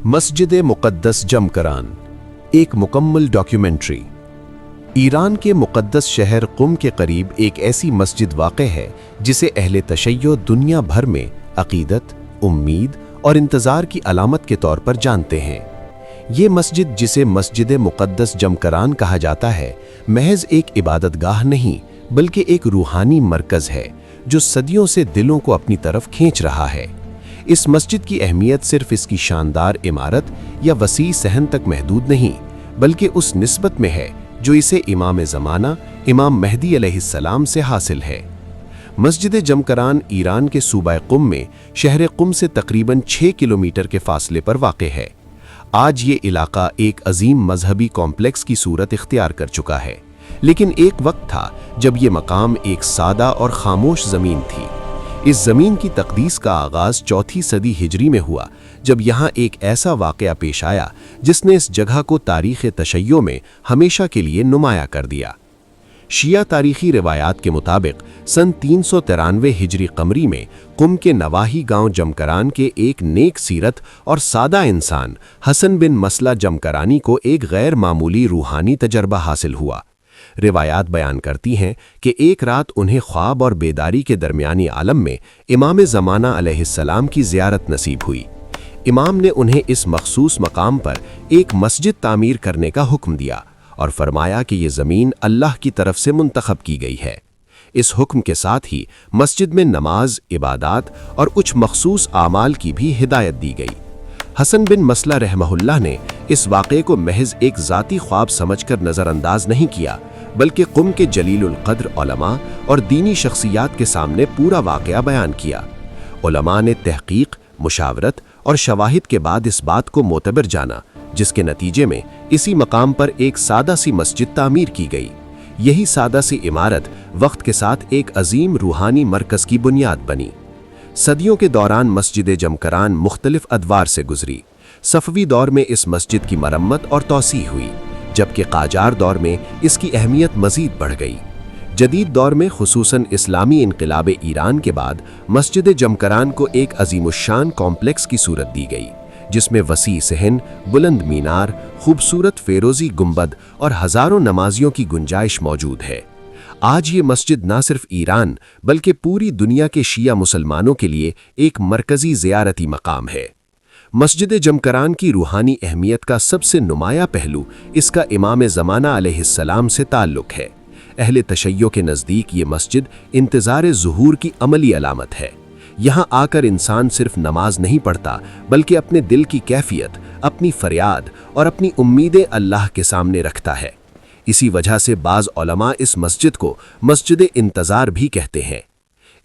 मस्जिद मुक़द्दस जमकरान, एक मुकम्मल डॉक्यूमेंट्री। ईरान के मुक़द्दस शहर कुम के करीब एक ऐसी मस्जिद वाक़ है जिसे अहले तशय्यो दुनिया भर में अक़ीदत, उम्मीद और इंतज़ार की अलामत के तौर पर जानते हैं। ये मस्जिद, जिसे मस्जिद मुक़द्दस जमकरान कहा जाता है, महज एक इबादतगाह नहीं बल्कि एक रूहानी मरकज़ है जो सदियों से दिलों को अपनी तरफ खींच रहा है। इस मस्जिद की अहमियत सिर्फ इसकी शानदार इमारत या वसी सहन तक महदूद नहीं, बल्कि उस निस्बत में है जो इसे इमाम ज़माना इमाम मेहदी अलैहिस्सलाम से हासिल है। मस्जिद जमकरान ईरान के सूबा कुम में शहर कुम से तकरीबन 6 किलोमीटर के फासले पर वाक़ है। आज ये इलाका एक अजीम मजहबी कॉम्प्लेक्स की सूरत इख्तियार कर चुका है, लेकिन एक वक्त था जब ये मकाम एक सादा और खामोश ज़मीन थी। इस ज़मीन की तक़दीस का आगाज़ 4वीं सदी हिजरी में हुआ, जब यहाँ एक ऐसा वाक़या पेश आया जिसने इस जगह को तारीख़ तशय्यो में हमेशा के लिए नुमाया कर दिया। शिया तारीख़ी रिवायात के मुताबिक सन 393 हिजरी कमरी में कुम के नवाही गांव जमकरान के एक नेक सीरत और सादा इंसान हसन बिन मसला जमकरानी को एक गैर मामूली रूहानी तजर्बा हासिल हुआ। रिवायात बयान करती हैं कि एक रात उन्हें ख्वाब और बेदारी के दरमियानी आलम में इमाम ज़माना अलैहिस्सलाम की ज़ियारत नसीब हुई। इमाम ने उन्हें इस मखसूस मकाम पर एक मस्जिद तामीर करने का हुक्म दिया और फरमाया कि ये ज़मीन अल्लाह की तरफ से मुंतखब की गई है। इस हुक्म के साथ ही मस्जिद में नमाज, इबादात और कुछ मखसूस आमाल की भी हिदायत दी गई। हसन बिन मसला रहमहुल्लाह ने इस वाक़े को महज एक ज़ाती ख्वाब समझकर नज़रअंदाज नहीं किया, बल्कि कुम के जलीलुल क़द्र उलमा और दीनी शख्सियात के सामने पूरा वाक़या बयान किया। उलमा ने तहक़ीक़, मुशावरत और शवाहिद के बाद इस बात को मोतबर जाना, जिसके नतीजे में इसी मकाम पर एक सादा सी मस्जिद तामीर की गई। यही सादा सी इमारत वक्त के साथ एक अजीम रूहानी मरकज़ की बुनियाद बनी। सदियों के दौरान मस्जिद जमकरान मुख्तलिफ अदवार से गुजरी। सफ़वी दौर में इस मस्जिद की मरम्मत और तौसी हुई, जबकि क़ाजार दौर में इसकी अहमियत मज़ीद बढ़ गई। जदीद दौर में खुसूसन इस्लामी इनक़िलाब ईरान के बाद मस्जिद जमकरान को एक अज़ीमुश्शान कॉम्प्लेक्स की सूरत दी गई, जिसमें वसी सहन, बुलंद मीनार, खूबसूरत फ़ेरोज़ी गुंबद और हज़ारों नमाजियों की गुंजाइश मौजूद है। आज ये मस्जिद न सिर्फ ईरान बल्कि पूरी दुनिया के शिया मुसलमानों के लिए एक मरकज़ी ज़ियारती मकाम है। मस्जिद जमकरान की रूहानी अहमियत का सबसे नुमाया पहलू इसका इमाम ज़माना अलैहिस्सलाम से ताल्लुक़ है। अहले तशय्यो के नज़दीक ये मस्जिद इंतज़ार ज़ुहूर की अमली अलामत है। यहाँ आकर इंसान सिर्फ नमाज नहीं पढ़ता, बल्कि अपने दिल की कैफियत, अपनी फरियाद और अपनी उम्मीदें अल्लाह के सामने रखता है। इसी वजह से बाज़ उलमा इस मस्जिद को मस्जिद इंतज़ार भी कहते हैं।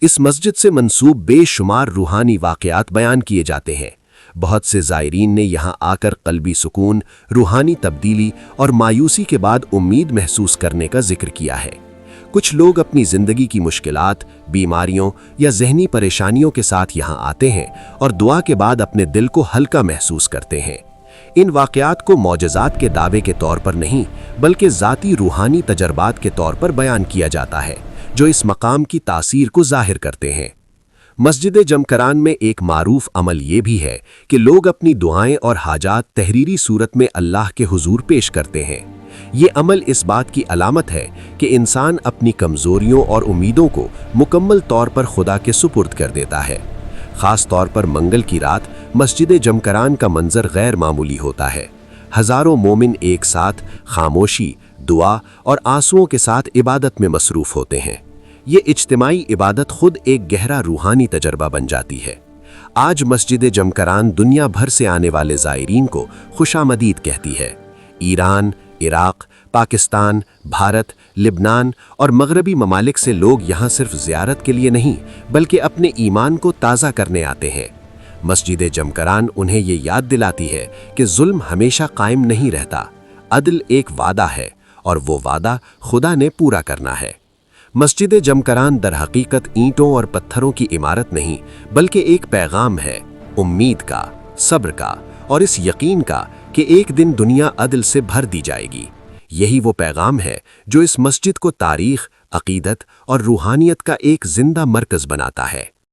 इस मस्जिद से मंसूब बेशुमार रूहानी वाक़यात बयान किए जाते हैं। बहुत से ज़ायरीन ने यहाँ आकर क़ल्बी सुकून, रूहानी तब्दीली और मायूसी के बाद उम्मीद महसूस करने का जिक्र किया है। कुछ लोग अपनी ज़िंदगी की मुश्किलात, बीमारियों या ज़हनी परेशानियों के साथ यहाँ आते हैं और दुआ के बाद अपने दिल को हल्का महसूस करते हैं। इन वाक़यात को मौजज़ात के दावे के तौर पर नहीं, बल्कि ज़ाती रूहानी तजर्बात के तौर पर बयान किया जाता है, जो इस मकाम की तासीर को ज़ाहिर करते हैं। मस्जिद जमकरान में एक मारूफ अमल ये भी है कि लोग अपनी दुआएं और हाजात तहरीरी सूरत में अल्लाह के हुजूर पेश करते हैं। ये अमल इस बात की अलामत है कि इंसान अपनी कमज़ोरियों और उम्मीदों को मुकम्मल तौर पर खुदा के सुपुर्द कर देता है। ख़ास तौर पर मंगल की रात मस्जिद जमकरान का मंजर गैर मामूली होता है। हज़ारों मोमिन एक साथ खामोशी, दुआ और आंसुओं के साथ इबादत में मसरूफ़ होते हैं। ये इज्तिमाई इबादत खुद एक गहरा रूहानी तजर्बा बन जाती है। आज मस्जिद जमकरान दुनिया भर से आने वाले ज़ायरीन को खुशामदीद कहती है। ईरान, इराक़, पाकिस्तान, भारत, लिबनान और मगरबी ममालिक से लोग यहाँ सिर्फ ज़ियारत के लिए नहीं, बल्कि अपने ईमान को ताज़ा करने आते हैं। मस्जिद जमकरान उन्हें ये याद दिलाती है कि जुल्म हमेशा कायम नहीं रहता। अदल एक वादा है और वो वादा खुदा ने पूरा करना है। मस्जिद जमकरान दर हकीकत ईंटों और पत्थरों की इमारत नहीं, बल्कि एक पैगाम है, उम्मीद का, सब्र का और इस यकीन का कि एक दिन दुनिया अदल से भर दी जाएगी। यही वो पैगाम है जो इस मस्जिद को तारीख़, अक़ीदत और रूहानियत का एक जिंदा मरकज़ बनाता है।